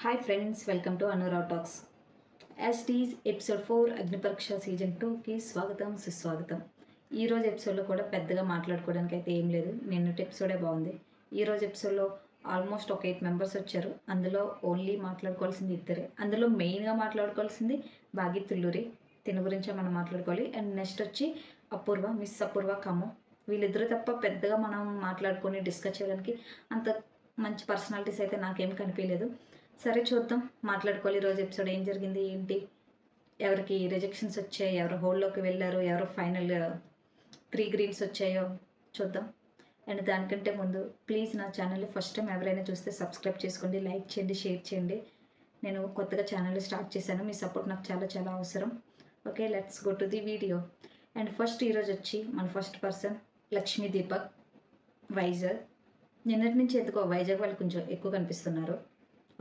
Hi friends, welcome to Anurav talks. As this episode 4 Agnipariksha season 2కి స్వాగతం సుస్వాగతం. ఈరోజు ఎపిసోడ్లో కూడా పెద్దగా మాట్లాడుకోవడానికి అయితే ఏం లేదు. నిన్నటి ఎపిసోడే బాగుంది. ఈరోజు ఎపిసోడ్లో ఆల్మోస్ట్ ఒక 8 మెంబర్స్ వచ్చారు. అందులో ఓన్లీ మాట్లాడుకోవాల్సింది ఇద్దరే. అందులో మెయిన్గా మాట్లాడుకోవాల్సింది బాగి తుల్లూరి. తిన గురించే మనం మాట్లాడుకోవాలి. అండ్ నెక్స్ట్ వచ్చి అపూర్వ, మిస్ అపూర్వ ఖమ్మం. వీళ్ళిద్దరూ తప్ప పెద్దగా మనం మాట్లాడుకొని డిస్కస్ చేయడానికి అంత మంచి పర్సనాలిటీస్ అయితే నాకేం కనిపించలేదు. సరే చూద్దాం, మాట్లాడుకోవాలి. ఈరోజు ఎపిసోడ్ ఏం జరిగింది, ఏంటి, ఎవరికి రిజెక్షన్స్ వచ్చాయి, ఎవరు హోల్డ్లోకి వెళ్ళారు, ఎవరు ఫైనల్ 3 గ్రీన్స్ వచ్చాయో చూద్దాం. అండ్ దానికంటే ముందు ప్లీజ్ నా ఛానల్ని ఫస్ట్ టైం ఎవరైనా చూస్తే సబ్స్క్రైబ్ చేసుకోండి, లైక్ చేయండి, షేర్ చేయండి. నేను కొత్తగా ఛానల్ స్టార్ట్ చేశాను, మీ సపోర్ట్ నాకు చాలా చాలా అవసరం. Okay, let's go to the video. And first ఈరోజు వచ్చి మన ఫస్ట్ పర్సన్ లక్ష్మీ దీపక్, వైజాగ్. నిన్నటి నుంచి ఎందుకో వైజాగ్ వాళ్ళు కొంచెం ఎక్కువ కనిపిస్తున్నారు.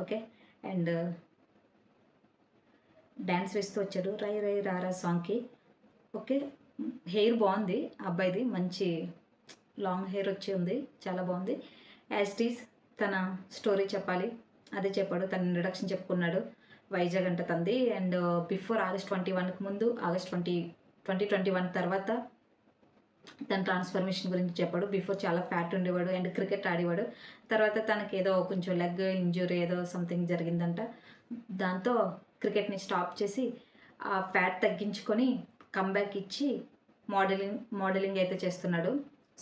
ఓకే, అండ్ డ్యాన్స్ వేస్తూ వచ్చాడు రై రై రారా సాంగ్కి. ఓకే, హెయిర్ బాగుంది అబ్బాయిది, మంచి లాంగ్ హెయిర్ వచ్చి ఉంది, చాలా బాగుంది. యాజ్ టీజ్ తన స్టోరీ చెప్పాలి, అదే చెప్పాడు. తన ఇంట్రడక్షన్ చెప్పుకున్నాడు. వైజాగ్ అంట తంది. అండ్ బిఫోర్ ఆగస్ట్ 21కి ముందు, ఆగస్ట్ 2021 తర్వాత తన ట్రాన్స్ఫర్మేషన్ గురించి చెప్పాడు. బిఫోర్ చాలా ఫ్యాట్ ఉండేవాడు అండ్ క్రికెట్ ఆడేవాడు. తర్వాత తనకి ఏదో కొంచెం లెగ్ ఇంజురీ ఏదో సంథింగ్ జరిగిందంట. దాంతో క్రికెట్ని స్టాప్ చేసి ఆ ఫ్యాట్ తగ్గించుకొని కంబ్యాక్ ఇచ్చి మోడలింగ్ అయితే చేస్తున్నాడు.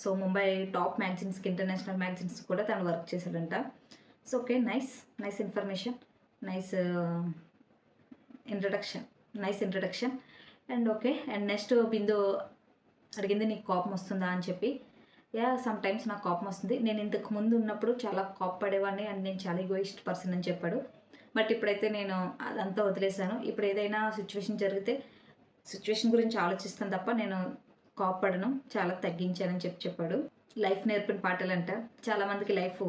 సో ముంబై టాప్ మ్యాగజైన్స్కి, ఇంటర్నేషనల్ మ్యాగజైన్స్ కూడా తను వర్క్ చేశాడంట. So okay, nice information, nice introduction. And okay, and next Bindu అడిగింది నీకు కోపం వస్తుందా అని చెప్పి. సమ్ టైమ్స్ నాకు కోపం వస్తుంది. నేను ఇంతకు ముందు ఉన్నప్పుడు చాలా కోపపడేవాడిని అండ్ నేను చాలా ఈగోయిస్ట్ పర్సన్ అని చెప్పాడు. బట్ ఇప్పుడైతే నేను అదంతా వదిలేశాను. ఇప్పుడు ఏదైనా సిచ్యువేషన్ జరిగితే సిచ్యువేషన్ గురించి ఆలోచిస్తాను తప్ప నేను కోపపడను, చాలా తగ్గించానని చెప్పాడు. లైఫ్ నేర్పిన పాటలంట. చాలామందికి లైఫ్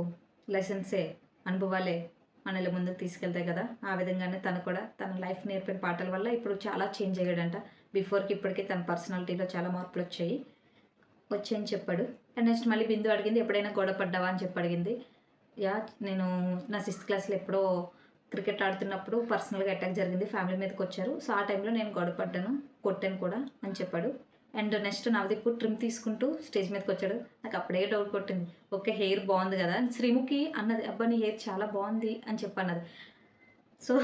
లెసన్సే, అనుభవాలే మనల్ని ముందుకు తీసుకెళ్తాయి కదా. ఆ విధంగానే తను కూడా తన లైఫ్ నేర్పిన పాటల వల్ల ఇప్పుడు చాలా చేంజ్ అయ్యాడంట. బిఫోర్కి ఇప్పటికీ తన పర్సనాలిటీలో చాలా మార్పులు వచ్చాయని చెప్పాడు. అండ్ నెక్స్ట్ మళ్ళీ బిందు అడిగింది ఎప్పుడైనా గొడవ పడ్డావా అని చెప్పి అడిగింది. నేను నా 6th క్లాస్లో ఎప్పుడో క్రికెట్ ఆడుతున్నప్పుడు పర్సనల్గా అటాక్ జరిగింది, ఫ్యామిలీ మీదకి వచ్చారు. సో ఆ టైంలో నేను గొడవ పడ్డాను, కొట్టాను కూడా అని చెప్పాడు. అండ్ నెక్స్ట్ నవదీప్ ట్రిమ్ తీసుకుంటూ స్టేజ్ మీదకి వచ్చాడు. నాకు అప్పుడే డౌట్ కొట్టింది, ఓకే హెయిర్ బాగుంది కదా. శ్రీముఖి అన్నది, అబ్బా నీ హెయిర్ చాలా బాగుంది అని చెప్పన్నది. సో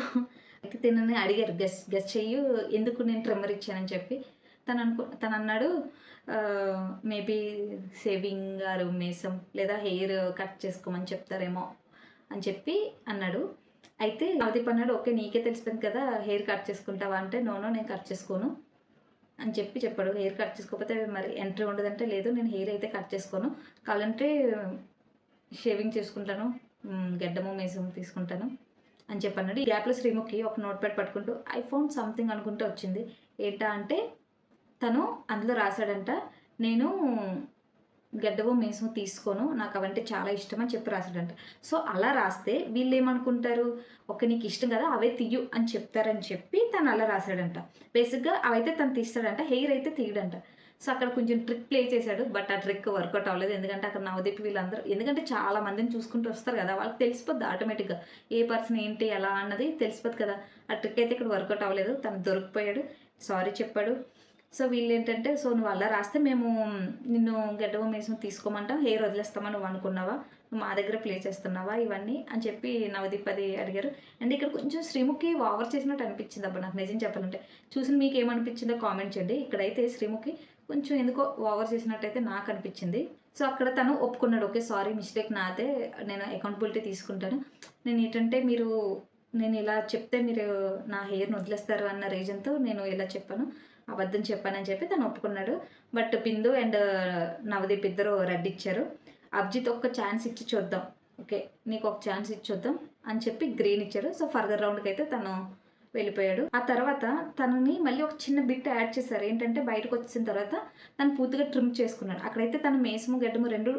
తినని అడిగారు, గెస్ చెయ్యు ఎందుకు నేను ట్రిమ్మర్ ఇచ్చానని చెప్పి. తను అన్నాడు మేబీ సేవింగ్ ఆర్ మేసం లేదా హెయిర్ కట్ చేసుకోమని చెప్తారేమో అని చెప్పి అన్నాడు. అయితే నవదీప్ అన్నాడు, ఓకే నీకే తెలిసిపోయింది కదా హెయిర్ కట్ చేసుకుంటావా అంటే, నోనో నేను కట్ చేసుకోను అని చెప్పాడు. హెయిర్ కట్ చేసుకోకపోతే మరి ఎంట్రీ ఉండదంటే, లేదు నేను హెయిర్ అయితే కట్ చేసుకోను, కావాలంటే షేవింగ్ చేసుకుంటాను, గెడ్డము మేసం తీసుకుంటాను అని చెప్పన్నాడు. ఈ గ్యాప్లో శ్రీముఖి ఒక నోట్ ప్యాడ్ పట్టుకుంటూ ఐ ఫౌండ్ సంథింగ్ అనుకుంటూ వచ్చింది. ఏంటా అంటే తను అందులో రాశాడంట, నేను గడ్డము మీసం తీసుకోను, నాకు అవంటే చాలా ఇష్టం అని చెప్పి రాశాడంట. సో అలా రాస్తే వీళ్ళు ఏమనుకుంటారు, ఓకే నీకు ఇష్టం కదా అవే తీయు అని చెప్తారని చెప్పి తను అలా రాశాడంట. బేసిక్గా అవైతే తను తీస్తాడంట, హెయిర్ అయితే తీయడంట. సో అక్కడ కొంచెం ట్రిక్ ప్లే చేశాడు. బట్ ఆ ట్రిక్ వర్కౌట్ అవ్వలేదు. ఎందుకంటే అక్కడ నవదీప్ వీళ్ళందరూ, ఎందుకంటే చాలా మందిని చూసుకుంటూ వస్తారు కదా, వాళ్ళకి తెలిసిపోద్ది ఆటోమేటిక్గా ఏ పర్సన్ ఏంటి ఎలా అన్నది తెలిసిపోద్ది కదా. ఆ ట్రిక్ అయితే ఇక్కడ వర్కౌట్ అవ్వలేదు. తను దొరికిపోయాడు, సారీ చెప్పాడు. సో వీళ్ళు ఏంటంటే, సో నువ్వు అలా రాస్తే మేము నిన్ను గడ్డవ మీసం తీసుకోమంటాం, హెయిర్ వదిలేస్తామని నువ్వు అనుకున్నావా, నువ్వు మా దగ్గర ప్లే చేస్తున్నావా ఇవన్నీ అని చెప్పి నవదీప్ అది అడిగారు. అండ్ ఇక్కడ కొంచెం శ్రీముఖి ఓవర్ చేసినట్టు అనిపించింది అబ్బా, నాకు నిజం చెప్పాలంటే. చూసి మీకు ఏమనిపించిందో కామెంట్ చేయండి. ఇక్కడైతే శ్రీముఖి కొంచెం ఎందుకో ఓవర్ చేసినట్టయితే నాకు అనిపించింది. సో అక్కడ తను ఒప్పుకున్నాడు, ఓకే సారీ మిస్టేక్ నాదే, నేను అకౌంటబిలిటీ తీసుకుంటాను. నేను ఏంటంటే నేను ఇలా చెప్తే మీరు నా హెయిర్ని వదిలేస్తారు అన్న రీజన్తో నేను ఇలా చెప్పాను, అబద్ధం చెప్పానని చెప్పి తను ఒప్పుకున్నాడు. బట్ బిందు అండ్ నవదీప్ ఇద్దరు రెడ్ ఇచ్చారు. అభిజిత్ ఒక్క ఛాన్స్ ఇచ్చి చూద్దాం, ఓకే నీకు ఒక ఛాన్స్ ఇచ్చి చూద్దాం అని చెప్పి గ్రీన్ ఇచ్చారు. సో ఫర్దర్ రౌండ్కి అయితే తను వెళ్ళిపోయాడు. ఆ తర్వాత తనని మళ్ళీ ఒక చిన్న బిట్ యాడ్ చేశారు. ఏంటంటే బయటకు వచ్చిన తర్వాత తను పూర్తిగా ట్రిమ్ చేసుకున్నాడు. అక్కడైతే తను మేసము గడ్డము రెండు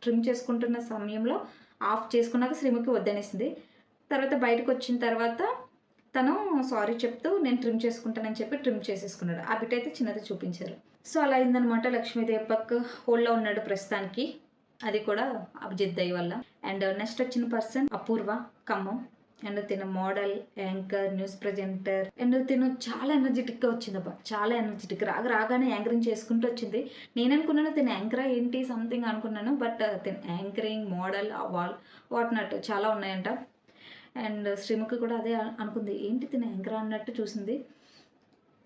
ట్రిమ్ చేసుకుంటున్న సమయంలో ఆఫ్ చేసుకున్నాక శ్రీముఖి వద్దనేసింది. తర్వాత బయటకు వచ్చిన తర్వాత తను సారీ చెప్తూ నేను ట్రిమ్ చేసుకుంటానని చెప్పి ట్రిమ్ చేసేసుకున్నాడు. ఆ బిట్ అయితే చిన్నది చూపించారు. సో అలా అయిందనమాట. లక్ష్మీ దీపక్ హోల్డ్లో ఉన్నాడు ప్రస్తుతానికి, అది కూడా అభిజిత్ దయ వల్ల. అండ్ నెక్స్ట్ వచ్చిన పర్సన్ అపూర్వ ఖమ్మం. అండ్ తిన model, anchor, news presenter. And తిను చాలా ఎనర్జెటిక్గా వచ్చిందబ్బా, చాలా ఎనర్జెటిక్. రాగానే యాంకరింగ్ చేసుకుంటూ వచ్చింది. నేను అనుకున్నాను తిన యాంకరా ఏంటి సంథింగ్ అనుకున్నాను. బట్ తిన యాంకరింగ్, మోడల్, వాట్ నాట్ చాలా ఉన్నాయంట. అండ్ శ్రీముఖి కూడా అదే అనుకుంది, ఏంటి తిన యాంకరా అన్నట్టు చూసింది.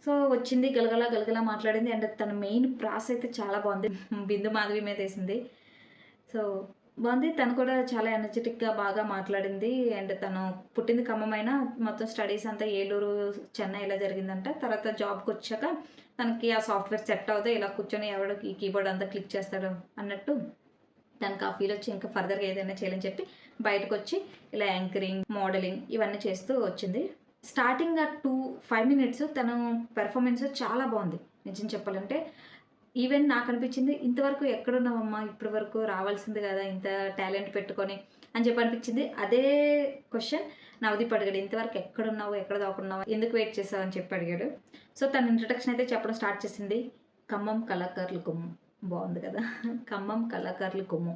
సో వచ్చింది, గలగలా మాట్లాడింది. అండ్ తన మెయిన్ ప్రాస అయితే చాలా బాగుంది. బిందు మాధవి మీద వేసింది. సో బాగుంది. తను కూడా చాలా ఎనర్జెటిక్గా బాగా మాట్లాడింది. అండ్ తను పుట్టింది ఖమ్మమైనా మొత్తం స్టడీస్ అంతా ఏలూరు, చెన్నై ఇలా జరిగిందంట. తర్వాత జాబ్కి వచ్చాక తనకి ఆ సాఫ్ట్వేర్ సెట్ అవుతుందో ఇలా కూర్చొని ఎవడో ఈ కీబోర్డ్ అంతా క్లిక్ చేస్తాడు అన్నట్టు తనకు ఆ ఫీల్ వచ్చి ఇంకా ఫర్దర్గా ఏదైనా చేయాలని చెప్పి బయటకు వచ్చి ఇలా యాంకరింగ్, మోడలింగ్ ఇవన్నీ చేస్తూ వచ్చింది. స్టార్టింగ్ ఆ 5 minutes తన పెర్ఫార్మెన్స్ చాలా బాగుంది. నిజం చెప్పాలంటే ఈవెన్ నాకు అనిపించింది, ఇంతవరకు ఎక్కడున్నావమ్మా, ఇప్పటి వరకు రావాల్సింది కదా ఇంత టాలెంట్ పెట్టుకొని అని చెప్పి అనిపించింది. అదే క్వశ్చన్ నవదీప్ అడిగాడు, ఇంతవరకు ఎక్కడున్నావు, ఎక్కడ దాకున్నావు, ఎందుకు వెయిట్ చేసావు అని చెప్పి అడిగాడు. సో తన ఇంట్రడక్షన్ అయితే చెప్పడం స్టార్ట్ చేసింది. ఖమ్మం కళాకారుల కొమ్ము. బాగుంది కదా, ఖమ్మం కళాకారుల కొమ్ము.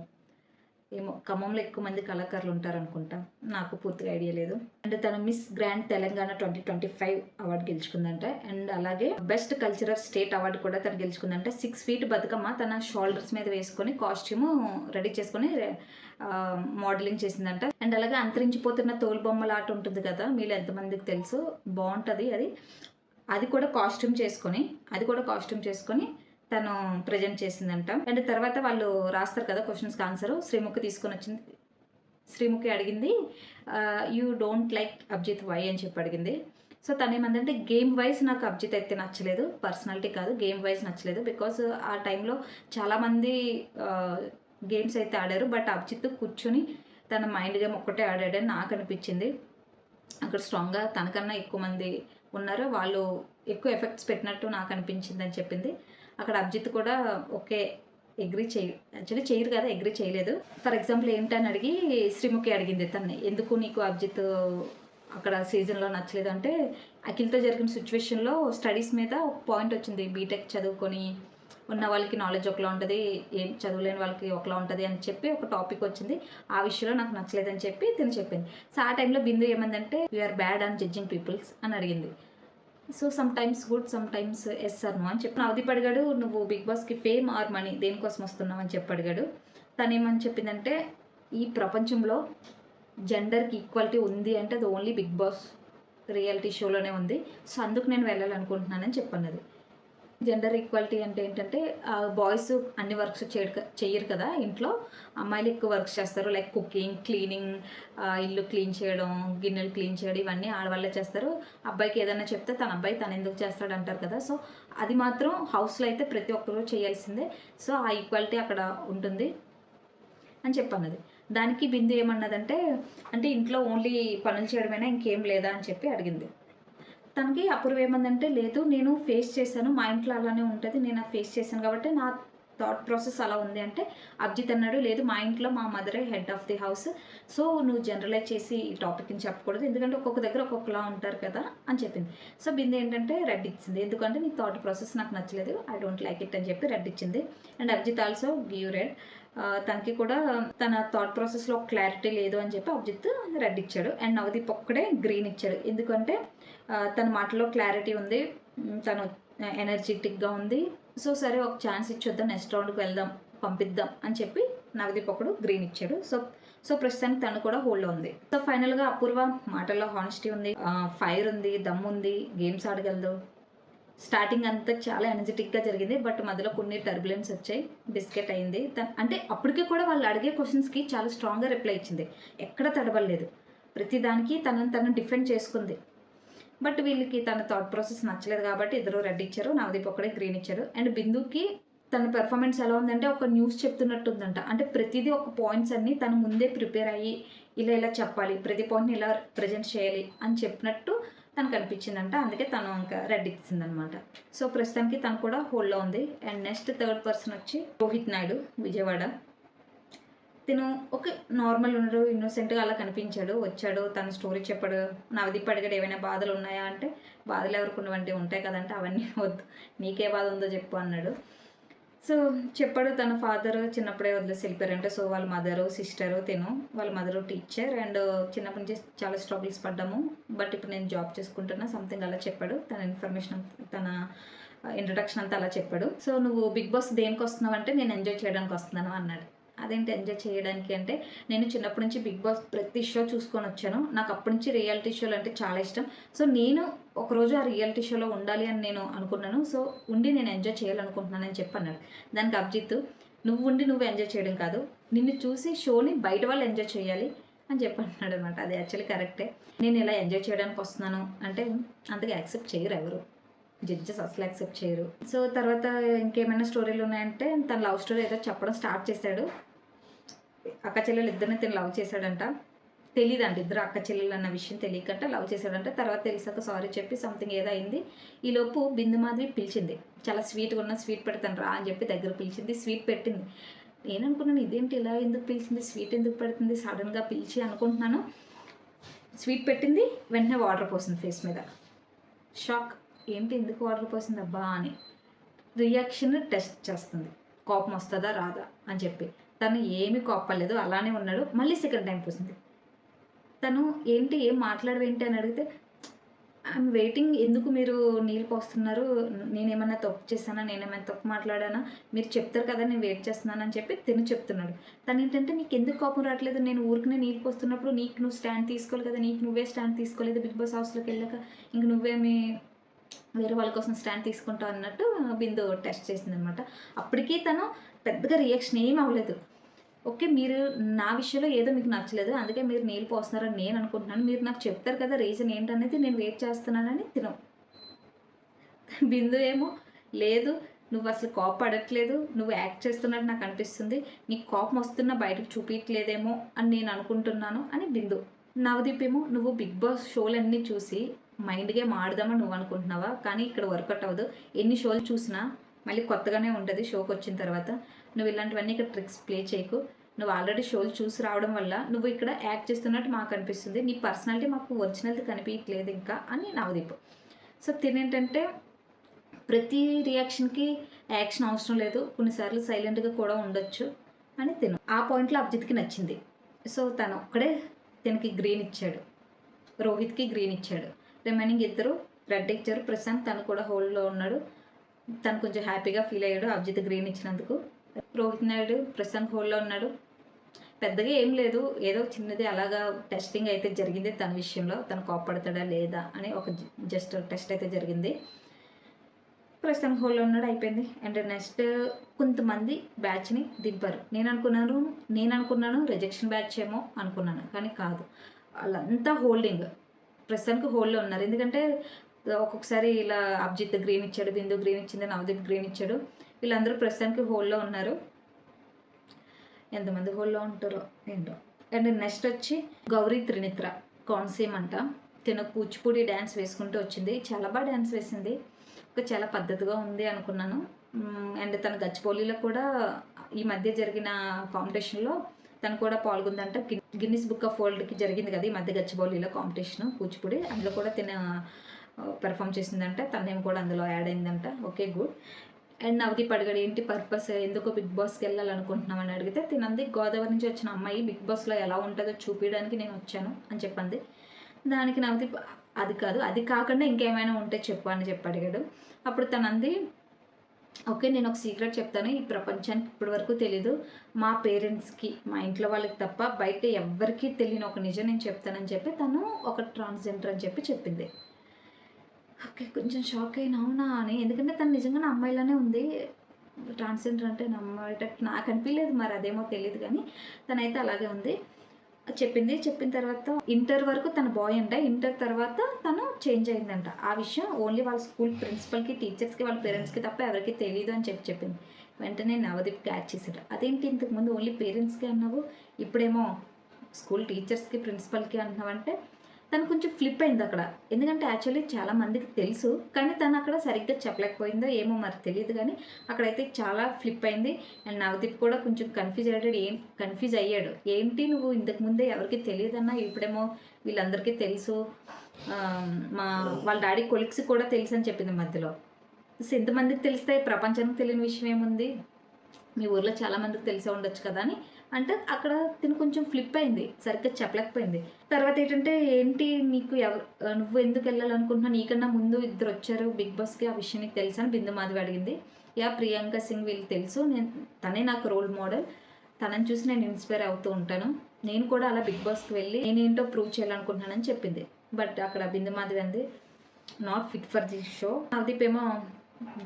ఏమో ఖమ్మంలో ఎక్కువ మంది కళాకారులు ఉంటారు అనుకుంటా, నాకు పూర్తిగా ఐడియా లేదు. అండ్ తన మిస్ గ్రాండ్ తెలంగాణ 2025 అవార్డు గెలుచుకుందంట. అండ్ అలాగే బెస్ట్ కల్చరల్ స్టేట్ అవార్డు కూడా తను గెలుచుకుందంట. 6 feet బతుకమ్మ తన షోల్డర్స్ మీద వేసుకొని కాస్ట్యూము రెడీ చేసుకొని మోడలింగ్ చేసిందంట. అండ్ అలాగే అంతరించిపోతున్న తోలుబొమ్మల ఆట ఉంటుంది కదా, మీరు ఎంతమందికి తెలుసు, బాగుంటుంది అది. అది కూడా కాస్ట్యూమ్ చేసుకొని తను ప్రజెంట్ చేసిందంట. అండ్ తర్వాత వాళ్ళు రాస్తారు కదా క్వశ్చన్స్కి ఆన్సర్, శ్రీముఖి తీసుకొని వచ్చింది. శ్రీముఖి అడిగింది, you don't like Abhijeet why అని చెప్పి అడిగింది. సో తను ఏమందంటే, గేమ్ వైజ్ నాకు అభిజిత్ అయితే నచ్చలేదు, పర్సనాలిటీ కాదు, గేమ్ వైజ్ నచ్చలేదు. బికాస్ ఆ టైంలో చాలామంది గేమ్స్ అయితే ఆడారు, బట్ అభిజిత్ కూర్చొని తన మైండ్ గేమ్ ఒక్కటే ఆడాడని నాకు అనిపించింది. అక్కడ స్ట్రాంగ్గా తనకన్నా ఎక్కువ మంది ఉన్నారు, వాళ్ళు ఎక్కువ ఎఫెక్ట్స్ పెట్టినట్టు నాకు అనిపించింది అని చెప్పింది. అక్కడ అభిజిత్ కూడా ఓకే అగ్రీ యాక్చువల్లీ చేయరు కదా, అగ్రీ చేయలేదు. ఫర్ ఎగ్జాంపుల్ ఏంటని అడిగి శ్రీముఖి అడిగింది తన్ని, ఎందుకు నీకు అభిజిత్ అక్కడ సీజన్లో నచ్చలేదు అంటే, అఖిల్తో జరిగిన సిచ్యువేషన్లో స్టడీస్ మీద ఒక పాయింట్ వచ్చింది. బీటెక్ చదువుకొని ఉన్న వాళ్ళకి నాలెడ్జ్ ఒకలా ఉంటుంది, ఏం చదువులేని వాళ్ళకి ఒకలా ఉంటుంది అని చెప్పి ఒక టాపిక్ వచ్చింది. ఆ విషయంలో నాకు నచ్చలేదని చెప్పి తిని చెప్పింది. సో ఆ టైంలో బిందు ఏమందంటే, you're bad on judging peoples అని అడిగింది. So some times good, some times yes or no అని చెప్పి నవదీప్ అడిగాడు, నువ్వు బిగ్ బాస్కి ఫేమ్ ఆర్ మనీ దేనికోసం వస్తున్నావు అని చెప్పి అడిగాడు. తను ఏమని చెప్పిందంటే, ఈ ప్రపంచంలో జెండర్కి ఈక్వాలిటీ ఉంది అంటే అది ఓన్లీ బిగ్ బాస్ రియాలిటీ షోలోనే ఉంది. సో అందుకు నేను వెళ్ళాలనుకుంటున్నానని చెప్పన్నది. జెండర్ ఈక్వాలిటీ అంటే ఏంటంటే, బాయ్స్ అన్ని వర్క్స్ చేయరు కదా ఇంట్లో, అమ్మాయిలు ఎక్కువ వర్క్స్ చేస్తారు. లైక్ కుకింగ్, క్లీనింగ్, ఇల్లు క్లీన్ చేయడం, గిన్నెలు క్లీన్ చేయడం, ఇవన్నీ ఆడవాళ్ళే చేస్తారు. అబ్బాయికి ఏదైనా చెప్తే తన అబ్బాయి తను ఎందుకు చేస్తాడు అంటారు కదా. సో అది మాత్రం హౌస్లో అయితే ప్రతి ఒక్కరు చేయాల్సిందే. సో ఆ ఈక్వాలిటీ అక్కడ ఉంటుంది అని చెప్పన్నది. దానికి బిందు ఏమన్నదంటే, అంటే ఇంట్లో ఓన్లీ పనులు చేయడమైనా ఇంకేం లేదా అని చెప్పి అడిగింది. తనకి అపూర్వ ఏమందంటే, లేదు నేను ఫేస్ చేశాను, మా ఇంట్లో అలానే ఉంటుంది, నేను ఫేస్ చేశాను కాబట్టి నా థాట్ ప్రాసెస్ అలా ఉంది అంటే, అభిజిత్ అన్నాడు, లేదు మా ఇంట్లో మా మదరే head of the house, so నువ్వు జనరలైజ్ చేసి ఈ టాపిక్ని చెప్పకూడదు, ఎందుకంటే ఒక్కొక్క దగ్గర ఒక్కొక్కలా ఉంటారు కదా అని చెప్పింది. సో బిందు ఏంటంటే రెడ్ ఇచ్చింది, ఎందుకంటే నీ థాట్ ప్రాసెస్ నాకు నచ్చలేదు, ఐ డోంట్ లైక్ ఇట్ అని చెప్పి రెడ్ ఇచ్చింది. And Abhijeet also give red. తనకి కూడా తన థాట్ ప్రాసెస్లో క్లారిటీ లేదు అని చెప్పి అభిజిత్ రెడ్ ఇచ్చాడు. అండ్ నవదీప్ ఒక్కడే గ్రీన్ ఇచ్చాడు, ఎందుకంటే తన మాటలో క్లారిటీ ఉంది, తను ఎనర్జెటిక్గా ఉంది. సో సరే ఒక ఛాన్స్ ఇచ్చొద్దాం, నెక్స్ట్ రౌండ్కి వెళ్దాం, పంపిద్దాం అని చెప్పి నవదీప్ ఒకడు గ్రీన్ ఇచ్చాడు. సో ప్రస్తుతానికి తను కూడా హోల్డ్లో ఉంది. సో ఫైనల్గా అపూర్వ మాటల్లో హానెస్టీ ఉంది, ఫైర్ ఉంది, దమ్ ఉంది, గేమ్స్ ఆడగలదు. స్టార్టింగ్ అంతా చాలా ఎనర్జెటిక్గా జరిగింది, బట్ మధ్యలో కొన్ని టర్బులెన్స్ వచ్చాయి, బిస్కెట్ అయింది. అంటే అప్పటికే కూడా వాళ్ళు అడిగే క్వశ్చన్స్కి చాలా స్ట్రాంగ్గా రిప్లై ఇచ్చింది, ఎక్కడ తడబడలేదు, ప్రతిదానికి తనను డిఫెండ్ చేసుకుంది. బట్ వీళ్ళకి తన థాట్ ప్రాసెస్ నచ్చలేదు కాబట్టి ఇద్దరు రెడ్ ఇచ్చారు, నవదీప్ ఒక్కడే గ్రీన్ ఇచ్చారు. అండ్ బిందుకి తన పెర్ఫార్మెన్స్ ఎలా ఉందంటే, ఒక న్యూస్ చెప్తున్నట్టు ఉందంట. అంటే ప్రతిదీ ఒక పాయింట్స్ అన్నీ తను ముందే ప్రిపేర్ అయ్యి ఇలా చెప్పాలి, ప్రతి పాయింట్ని ఇలా ప్రజెంట్ చేయాలి అని చెప్పినట్టు తనకు అనిపించిందంట. అందుకే తను ఇంకా రెడ్ ఇచ్చిందనమాట. సో ప్రస్తుతానికి తను కూడా హోల్డ్లో ఉంది. అండ్ నెక్స్ట్ థర్డ్ పర్సన్ వచ్చి రోహిత్ నాయుడు, విజయవాడ. తిను ఒక నార్మల్ ఉన్నాడు, ఇన్నోసెంట్గా అలా కనిపించాడు, వచ్చాడు, తన స్టోరీ చెప్పాడు. నవదీప్ అడిగాడు, ఏమైనా బాధలు ఉన్నాయా అంటే, బాధలు ఎవరికి ఉన్నవంటి ఉంటాయి కదంటే, అవన్నీ వద్దు, నీకే బాధ ఉందో చెప్పు అన్నాడు. సో చెప్పాడు తన ఫాదర్ చిన్నప్పుడే వదిలేసి వెళ్ళిపోయారంటే. సో వాళ్ళ మదరు, సిస్టరు, వాళ్ళ మదరు టీచర్ అండ్ చిన్నప్పటి నుంచి చాలా స్ట్రగుల్స్ పడ్డాము. బట్ ఇప్పుడు నేను జాబ్ చేసుకుంటున్నా సంథింగ్ అలా చెప్పాడు. తన ఇన్ఫర్మేషన్ తన ఇంట్రడక్షన్ అంతా అలా చెప్పాడు. సో నువ్వు బిగ్ బాస్ దేనికి వస్తున్నావు అంటే నేను ఎంజాయ్ చేయడానికి వస్తున్నాను అన్నాడు. అదేంటి ఎంజాయ్ చేయడానికి అంటే, నేను చిన్నప్పటి నుంచి బిగ్ బాస్ ప్రతి షో చూసుకొని వచ్చాను. నాకు అప్పటి నుంచి రియాలిటీ షోలు అంటే చాలా ఇష్టం. సో నేను ఒకరోజు ఆ రియాలిటీ షోలో ఉండాలి అని నేను అనుకున్నాను. సో ఉండి నేను ఎంజాయ్ చేయాలనుకుంటున్నానని చెప్పి అన్నాడు. దానికి అభిజిత్, నువ్వు ఉండి నువ్వు ఎంజాయ్ చేయడం కాదు, నిన్ను చూసి షోని బయట వాళ్ళు ఎంజాయ్ చేయాలి అని చెప్పి అంటున్నాడు అనమాట. అది యాక్చువల్లీ కరెక్టే. నేను ఇలా ఎంజాయ్ చేయడానికి వస్తున్నాను అంటే అంతగా యాక్సెప్ట్ చేయరు ఎవరు, జడ్జెస్ అసలు యాక్సెప్ట్ చేయరు. సో తర్వాత ఇంకేమైనా స్టోరీలు ఉన్నాయంటే తన లవ్ స్టోరీ ఏదో చెప్పడం స్టార్ట్ చేశాడు. అక్క చెల్లెలు ఇద్దరిని తను లవ్ చేశాడంట. తెలీదండి ఇద్దరు అక్క చెల్లెలు అన్న విషయం తెలియకంట లవ్ చేశాడంట. తర్వాత తెలిసాక సారీ చెప్పి సంథింగ్ ఏదో అయింది. ఈలోపు బిందు మాధవి పిలిచింది. చాలా స్వీట్గా ఉన్న స్వీట్ పెడతాను రా అని చెప్పి దగ్గర పిలిచింది. స్వీట్ పెట్టింది. నేను అనుకున్నాను ఇదేంటి ఇలా ఎందుకు పిలిచింది, స్వీట్ ఎందుకు పెడుతుంది సడన్గా పిలిచి అనుకుంటున్నాను. స్వీట్ పెట్టింది, వెంటనే వాటర్ పోసింది ఫేస్ మీద. షాక్, ఏంటి ఎందుకు వాటర్ పోసింది అబ్బా అని. రియాక్షన్ టెస్ట్ చేస్తుంది, కోపం వస్తుందా రాదా అని చెప్పి. తను ఏమీ కోప్పలేదు, అలానే ఉన్నాడు. మళ్ళీ సెకండ్ టైం పోసింది. తను ఏంటి ఏం మాట్లాడవేంటి అని అడిగితే ఐఎమ్ వెయిటింగ్, ఎందుకు మీరు నీళ్ళు పోస్తున్నారు, నేనేమన్నా తప్పు చేశానా, నేనేమైనా తప్పు మాట్లాడానా, మీరు చెప్తారు కదా నేను వెయిట్ చేస్తున్నాను అని చెప్పి తిను చెప్తున్నాడు. తను ఏంటంటే నీకు ఎందుకు కోపం రావట్లేదు, నేను ఊరికనే నీళ్ళు పోస్తున్నప్పుడు నీకు నువ్వు స్టాండ్ తీసుకోవాలి కదా, నీకు నువ్వే స్టాండ్ తీసుకోలేదు, బిగ్ బాస్ హౌస్లోకి వెళ్ళాక ఇంక నువ్వేమి వేరే వాళ్ళ కోసం స్టాండ్ తీసుకుంటావు అన్నట్టు బిందు టెస్ట్ చేసిందనమాట. అప్పటికీ తను పెద్దగా రియాక్షన్ ఏం అవ్వలేదు. ఓకే, మీరు నా విషయంలో ఏదో మీకు నచ్చలేదు, అందుకే మీరు నీళ్ళు పోస్తున్నారని నేను అనుకుంటున్నాను, మీరు నాకు చెప్తారు కదా రీజన్ ఏంటనేది, నేను వెయిట్ చేస్తున్నానని బిందు ఏమో లేదు, నువ్వు అసలు కోపడట్లేదు, నువ్వు యాక్ట్ చేస్తున్నట్టు నాకు అనిపిస్తుంది, నీకు కోపం వస్తున్నా బయటకు చూపించట్లేదేమో అని నేను అనుకుంటున్నాను అని బిందు. నవదీప్ ఏమో నువ్వు బిగ్ బాస్ షోలన్నీ చూసి మైండ్ గేమ్ ఆడదామని నువ్వు అనుకుంటున్నావా, కానీ ఇక్కడ వర్కౌట్ అవ్వదు, ఎన్ని షోలు చూసినా మళ్ళీ కొత్తగానే ఉంటుంది షోకి వచ్చిన తర్వాత, నువ్వు ఇలాంటివన్నీ ఇక్కడ ట్రిక్స్ ప్లే చేయకు, నువ్వు ఆల్రెడీ షోలు చూసి రావడం వల్ల నువ్వు ఇక్కడ యాక్ట్ చేస్తున్నట్టు మాకు అనిపిస్తుంది, నీ పర్సనాలిటీ మాకు ఒరిజినల్ది కనిపించట్లేదు ఇంకా అని నవదీప్. సో తినేంటంటే ప్రతి రియాక్షన్కి యాక్షన్ అవసరం లేదు, కొన్నిసార్లు సైలెంట్గా కూడా ఉండొచ్చు అని ఆ పాయింట్లో అభిజిత్కి నచ్చింది. సో తను ఒక్కడే తనకి గ్రీన్ ఇచ్చాడు, రోహిత్కి గ్రీన్ ఇచ్చాడు, రిమైనింగ్ ఇద్దరు రెడ్ ఇచ్చారు. ప్రశాంత్ తను కూడా హోల్డ్లో ఉన్నాడు, తను కొంచెం హ్యాపీగా ఫీల్ అయ్యాడు అభిజిత్ గ్రీన్ ఇచ్చినందుకు. రోహిత్ నాయుడు ప్రశాంత్ హోల్డ్లో ఉన్నాడు. పెద్దగా ఏం లేదు, ఏదో చిన్నది అలాగా టెస్టింగ్ అయితే జరిగింది తన విషయంలో, తను కోపడతాడా లేదా అని ఒక జస్ట్ టెస్ట్ అయితే జరిగింది. ప్రస్తుతం హోల్లో ఉన్నాడు, అయిపోయింది. అండ్ నెక్స్ట్ కొంతమంది బ్యాచ్ని దింపారు. నేను అనుకున్నాను రిజెక్షన్ బ్యాచ్ ఏమో అనుకున్నాను, కానీ కాదు, వాళ్ళంతా హోల్డింగ్, ప్రస్తుతానికి హోల్డ్లో ఉన్నారు. ఎందుకంటే ఒక్కొక్కసారి ఇలా అభిజిత్ గ్రీన్ ఇచ్చాడు, బిందు గ్రీన్ ఇచ్చింది, నవదీప్ గ్రీన్ ఇచ్చాడు, వీళ్ళందరూ ప్రస్తుతానికి హోల్డ్లో ఉన్నారు. ఎంతమంది హోల్డ్లో ఉంటారో ఏంటో. అండ్ నెక్స్ట్ వచ్చి గౌరీ త్రినేత్ర కోనసీమ అంట. తిన కూచిపూడి డ్యాన్స్ వేసుకుంటూ వచ్చింది, చాలా బాగా డ్యాన్స్ వేసింది, చాలా పద్ధతిగా ఉంది అనుకున్నాను. అండ్ తన గచ్చిబౌలిలో కూడా ఈ మధ్య జరిగిన కాంపిటీషన్లో తను కూడా పాల్గొందంట. గిన్నిస్ బుక్ ఆఫ్ వరల్డ్కి జరిగింది కదా ఈ మధ్య గచ్చిబౌలిలో కాంపిటీషన్ కూచిపూడి, అందులో కూడా తిన పెర్ఫామ్ చేసిందంట, తనేం కూడా అందులో యాడ్ అయిందంట. Okay, good. అండ్ నవదీప్ అడిగాడు ఏంటి పర్పస్, ఎందుకో బిగ్ బాస్కి వెళ్ళాలనుకుంటున్నామని అడిగితే తినంది గోదావరి నుంచి వచ్చిన అమ్మాయి, బిగ్ బాస్లో ఎలా ఉంటుందో చూపించడానికి నేను వచ్చాను అని చెప్పింది. దానికి నవదీప్ అది కాదు, అది కాకుండా ఇంకేమైనా ఉంటే చెప్పు అని చెప్పి అడిగాడు. అప్పుడు తనంది ఓకే నేను ఒక సీక్రెట్ చెప్తాను, ఈ ప్రపంచానికి ఇప్పటి వరకు తెలీదు, మా పేరెంట్స్కి మా ఇంట్లో వాళ్ళకి తప్ప బయట ఎవ్వరికీ తెలియని ఒక నిజం నేను చెప్తానని చెప్పి తను ఒక ట్రాన్స్జెండర్ అని చెప్పి ఓకే, కొంచెం షాక్ అయినా అవునా అని, ఎందుకంటే తను నిజంగా నా అమ్మాయిలానే ఉంది, ట్రాన్స్జెండర్ అంటే నమ్మేటట్టు నాకు అనిపించలేదు, మరి అదేమో తెలియదు కానీ తనైతే అలాగే ఉంది చెప్పింది. చెప్పిన తర్వాత ఇంటర్ వరకు తన బాయ్ అంట, ఇంటర్ తర్వాత తను చేంజ్ అయిందంట. ఆ విషయం ఓన్లీ వాళ్ళ స్కూల్ ప్రిన్సిపల్కి, టీచర్స్కి, వాళ్ళ పేరెంట్స్కి తప్ప ఎవరికి తెలియదు అని చెప్పింది. వెంటనే నవదీప్ క్యాచ్ చేశాడు, అదేంటి ఇంతకుముందు ఓన్లీ పేరెంట్స్కి అన్నావు, ఇప్పుడేమో స్కూల్ టీచర్స్కి, ప్రిన్సిపల్కి అంటున్నావంటే తను కొంచెం ఫ్లిప్ అయింది అక్కడ. ఎందుకంటే యాక్చువల్లీ చాలా మందికి తెలుసు, కానీ తను అక్కడ సరిగ్గా చెప్పలేకపోయిందో ఏమో మరి తెలియదు, కానీ అక్కడైతే చాలా ఫ్లిప్ అయింది. అండ్ నవదీప్ కూడా కొంచెం కన్ఫ్యూజ్ అయ్యాడు, ఏంటి నువ్వు ఇంతకుముందే ఎవరికి తెలియదన్నా ఇప్పుడేమో వీళ్ళందరికీ తెలుసు, వాళ్ళ డాడీ కొలిక్స్ కూడా తెలుసు అని చెప్పింది మధ్యలో. ఎంతమందికి తెలిస్తే ప్రపంచానికి తెలియని విషయం ఏముంది, మీ ఊర్లో చాలా మందికి తెలిసే ఉండొచ్చు కదా అని అంటే అక్కడ తిను కొంచెం ఫ్లిప్ అయింది, సరిగ్గా చెప్పలేకపోయింది. తర్వాత ఏంటంటే ఏంటి నీకు నువ్వు ఎందుకు వెళ్ళాలనుకుంటున్నావు, నీకన్నా ముందు ఇద్దరు వచ్చారు బిగ్ బాస్కి, ఆ విషయం నీకు తెలుసా అని బిందు మాధవి అడిగింది. ప్రియాంక సింగ్ వీళ్ళు తెలుసు, తనే నాకు రోల్ మోడల్, తనని చూసి నేను ఇన్స్పైర్ అవుతూ ఉంటాను, నేను కూడా అలా బిగ్ బాస్కి వెళ్ళి నేనేంటో ప్రూవ్ చేయాలనుకుంటున్నానని చెప్పింది. బట్ అక్కడ బిందు మాధవి అంది not fit for this show. Navdeep ఏమో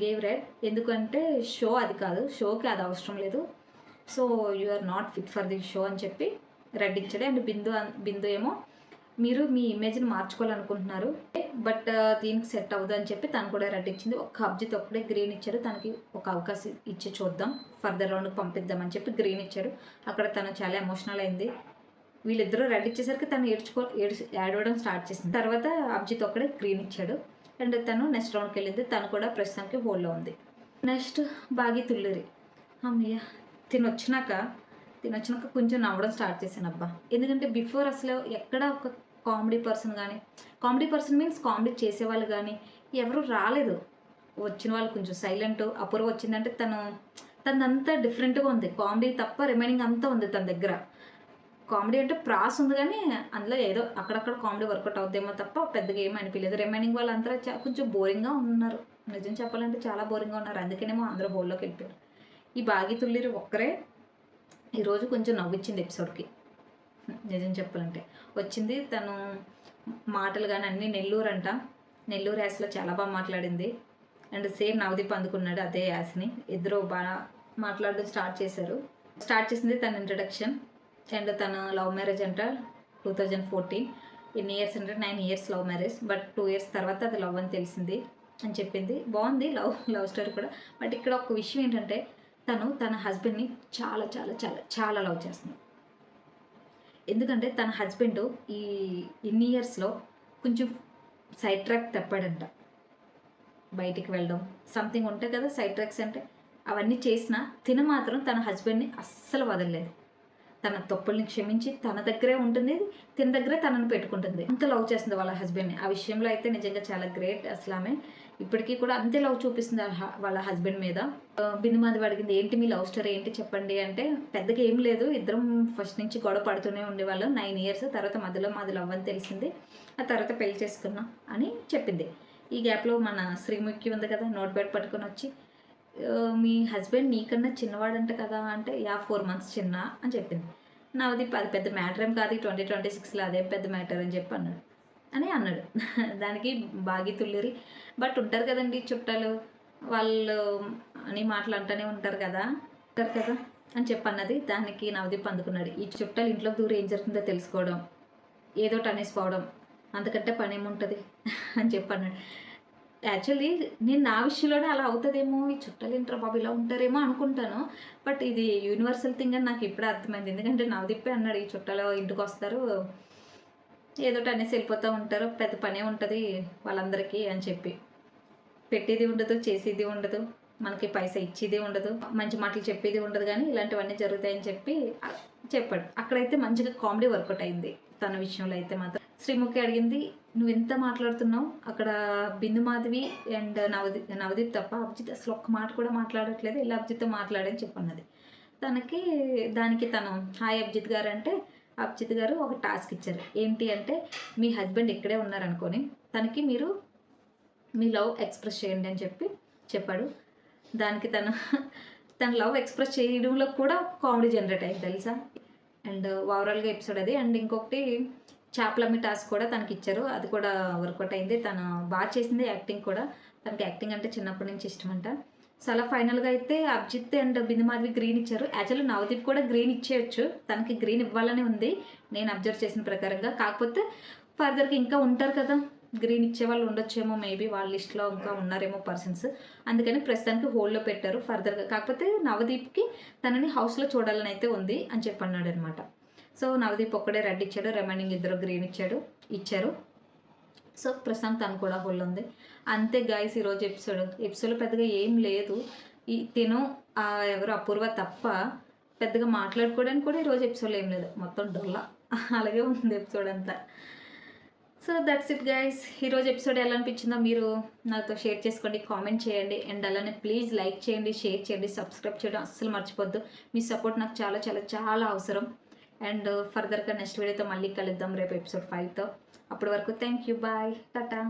గేవ్ రెడ్, ఎందుకంటే షో అది కాదు, షోకి అది అవసరం లేదు, so you are not fit for this show అని చెప్పి రెడ్ ఇచ్చాడు. అండ్ బిందు ఏమో మీరు మీ ఇమేజ్ని మార్చుకోవాలనుకుంటున్నారు బట్ దీనికి సెట్ అవ్వదు అని చెప్పి తను కూడా రెడ్ ఇచ్చింది. ఒక అభిజిత్ ఒక్కడే గ్రీన్ ఇచ్చాడు, తనకి ఒక అవకాశం ఇచ్చి చూద్దాం, ఫర్దర్ రౌండ్కి పంపిద్దామని చెప్పి గ్రీన్ ఇచ్చాడు. అక్కడ తను చాలా ఎమోషనల్ అయింది. వీళ్ళిద్దరూ రెడ్ ఇచ్చేసరికి తను ఏడవడం స్టార్ట్ చేసింది. తర్వాత అభిజిత్ ఒక్కడే గ్రీన్ ఇచ్చాడు అండ్ తను నెక్స్ట్ రౌండ్కి వెళ్ళింది. తను కూడా ప్రస్తుతానికి హోల్డ్లో ఉంది. నెక్స్ట్ బాగి తుళ్ళూరి, అమ్మయ్య తినొచ్చినాక కొంచెం నవ్వడం స్టార్ట్ చేశాను అబ్బా. ఎందుకంటే బిఫోర్ అసలు ఎక్కడ ఒక కామెడీ పర్సన్ మీన్స్ కామెడీ చేసేవాళ్ళు కానీ ఎవరు రాలేదు. వచ్చిన వాళ్ళు కొంచెం సైలెంట్. అపూర్వ వచ్చిందంటే తనంతా డిఫరెంట్గా ఉంది, కామెడీ తప్ప రిమైనింగ్ అంతా ఉంది తన దగ్గర. కామెడీ అంటే ప్రాస్ ఉంది కానీ అందులో ఏదో అక్కడక్కడ కామెడీ వర్కౌట్ అవుద్దేమో తప్ప పెద్దగా ఏమీ అనిపించలేదు. రిమైనింగ్ వాళ్ళంతా కొంచెం బోరింగ్గా ఉన్నారు, నిజం చెప్పాలంటే చాలా బోరింగ్గా ఉన్నారు, అందుకనేమో అందరూ హోల్లోకి వెళ్ళిపోయారు. ఈ బాగి తుళ్ళిరి ఒక్కరే ఈరోజు కొంచెం నవ్విచ్చింది ఎపిసోడ్కి, నిజం చెప్పాలంటే వచ్చింది. తను మాటలు కానీ అన్నీ నెల్లూరు యాసలో చాలా బాగా మాట్లాడింది. అండ్ సేమ్ నవదీప్ అందుకున్నాడు అదే యాసని, ఇద్దరు బాగా మాట్లాడడం స్టార్ట్ చేసింది తన ఇంట్రడక్షన్. అండ్ తన లవ్ మ్యారేజ్ అంట 2014, ఎన్ని ఇయర్స్ అంటే 9 years love marriage, but 2 years తర్వాత అది లవ్ అని తెలిసింది అని చెప్పింది. బాగుంది లవ్ స్టోరీ కూడా. బట్ ఇక్కడ ఒక విషయం ఏంటంటే తన హస్బెండ్ని చాలా చాలా చాలా చాలా లవ్ చేస్తుంది. ఎందుకంటే తన హస్బెండ్ ఇన్ని ఇయర్స్లో కొంచెం సైడ్ ట్రాక్ తప్పాడంట, బయటికి వెళ్ళడం సంథింగ్ ఉంటాయి కదా సైడ్ ట్రాక్స్ అంటే, అవన్నీ చేసినా మాత్రం తన హస్బెండ్ని అస్సలు వదలలేదు. తన తప్పుల్ని క్షమించి తన దగ్గరే ఉంటుంది, దగ్గరే తనని పెట్టుకుంటుంది. అంత లవ్ చేస్తుంది వాళ్ళ హస్బెండ్ని. ఆ విషయంలో అయితే నిజంగా చాలా గ్రేట్. అసలు ఆమె ఇప్పటికీ కూడా అంతే లవ్ చూపిస్తుంది వాళ్ళ హస్బెండ్ మీద. బిందు మాధవి అడిగింది ఏంటి మీ లవ్ స్టోరీ ఏంటి చెప్పండి అంటే, పెద్దగా ఏం లేదు, ఇద్దరం ఫస్ట్ నుంచి గొడవ పడుతూనే ఉండేవాళ్ళు 9 years, తర్వాత మధ్యలో మాది లవ్ అని తెలిసింది, ఆ తర్వాత పెళ్లి చేసుకున్నాం అని చెప్పింది. ఈ గ్యాప్లో మన శ్రీముఖి ఉంది కదా, నోట్ ప్యాడ్ పట్టుకొని వచ్చి మీ హస్బెండ్ నీకన్నా చిన్నవాడంట కదా అంటే 4 months చిన్న అని చెప్పింది. నాది అది పెద్ద మ్యాటర్ ఏం కాదు, 2026లో అదే పెద్ద మ్యాటర్ అని చెప్పి అన్నాడు. దానికి బాగి తుళ్ళిరి బట్ ఉంటారు కదండి చుట్టాలు, వాళ్ళు అని మాట్లాడుతూనే ఉంటారు కదా అని చెప్పన్నది. దానికి నవదీప్ అందుకున్నాడు, ఈ చుట్టాలు ఇంట్లోకి దూరం ఏం జరుగుతుందో తెలుసుకోవడం, ఏదోటి అనేసిపోవడం, అంతకంటే పని ఏముంటుంది అని చెప్పన్నాడు. యాక్చువల్లీ నేను నా విషయంలోనే అలా అవుతుందేమో, ఈ చుట్టాలు ఏంటారు బాబు ఇలా ఉంటారేమో అనుకుంటాను, బట్ ఇది యూనివర్సల్ థింగ్ అని నాకు ఇప్పుడే అర్థమైంది. ఎందుకంటే నవదీపే అన్నాడు ఈ చుట్టాలు ఇంటికి వస్తారు ఏదోటి అనేసి వెళ్ళిపోతూ ఉంటారు, పెద్ద పనే ఉంటుంది వాళ్ళందరికీ అని చెప్పి, పెట్టేది ఉండదు చేసేది ఉండదు, మనకి పైసా ఇచ్చేది ఉండదు, మంచి మాటలు చెప్పేది ఉండదు, కానీ ఇలాంటివన్నీ జరుగుతాయని చెప్పి చెప్పాడు. అక్కడైతే మంచిగా కామెడీ వర్కౌట్ అయింది తన విషయంలో అయితే మాత్రం. శ్రీముఖి అడిగింది నువ్వు ఎంత మాట్లాడుతున్నావు, అక్కడ బిందు మాధవి అండ్ నవదీప్ తప్ప అభిజిత్ అసలు ఒక్క మాట కూడా మాట్లాడట్లేదు, ఇలా అభిజిత్తో మాట్లాడని చెప్పన్నది. దానికి తను హాయ్ అభిజిత్ గారు అంటే, అభిజిత్ గారు ఒక టాస్క్ ఇచ్చారు, ఏంటి అంటే మీ హస్బెండ్ ఇక్కడే ఉన్నారనుకొని తనకి మీరు మీ లవ్ ఎక్స్ప్రెస్ చేయండి అని చెప్పాడు. దానికి తన లవ్ ఎక్స్ప్రెస్ చేయడంలో కూడా కామెడీ జనరేట్ అయింది తెలుసా. అండ్ ఓవరాల్గా ఎపిసోడ్ అది. అండ్ ఇంకొకటి చేపలమ్మి టాస్క్ కూడా తనకి ఇచ్చారు, అది కూడా వర్కౌట్ అయింది. తను బాగా చేసింది యాక్టింగ్ కూడా, తనకి యాక్టింగ్ అంటే చిన్నప్పటి నుంచి ఇష్టమంట. సో అలా ఫైనల్గా అయితే అభిజిత్ అండ్ బిందు మాధవి గ్రీన్ ఇచ్చారు. యాక్చువల్లీ నవదీప్ కూడా గ్రీన్ ఇచ్చేయచ్చు, తనకి గ్రీన్ ఇవ్వాలని ఉంది నేను అబ్జర్వ్ చేసిన ప్రకారంగా. కాకపోతే ఫర్దర్కి ఇంకా ఉంటారు కదా గ్రీన్ ఇచ్చే వాళ్ళు ఉండొచ్చేమో, మేబీ వాళ్ళ లిస్ట్లో ఇంకా ఉన్నారేమో పర్సన్స్, అందుకని ప్రస్తుతానికి హోల్డ్లో పెట్టారు ఫర్దర్గా. కాకపోతే నవదీప్కి తనని హౌస్లో చూడాలని అయితే ఉంది అని చెప్పన్నాడు అనమాట. సో నవదీప్ ఒక్కడే రెడ్ ఇచ్చాడు, రిమైనింగ్ ఇద్దరు గ్రీన్ ఇచ్చారు. సో ప్రస్తుతం తను కూడా హోల్డ్ ఉంది. అంతే గాయస్ ఈరోజు ఎపిసోడ్ పెద్దగా ఏం లేదు. ఎవరు అపూర్వ తప్ప పెద్దగా మాట్లాడుకోవడానికి కూడా ఈరోజు ఎపిసోడ్లో ఏం లేదు, మొత్తం డొల్లా అలాగే ఉంది ఎపిసోడ్ అంతా. So that's it guys. ఈరోజు ఎపిసోడ్ ఎలా అనిపించిందో మీరు నాతో షేర్ చేసుకోండి, కామెంట్ చేయండి. అండ్ అలానే ప్లీజ్ లైక్ చేయండి, షేర్ చేయండి, సబ్స్క్రైబ్ చేయడం అస్సలు మర్చిపోద్దు. మీ సపోర్ట్ నాకు చాలా చాలా చాలా అవసరం. అండ్ ఫర్దర్గా నెక్స్ట్ వీడియోతో మళ్ళీ కలుద్దాం రేపు ఎపిసోడ్ 5తో. అప్పటి వరకు థ్యాంక్ యూ, బాయ్, టాటా.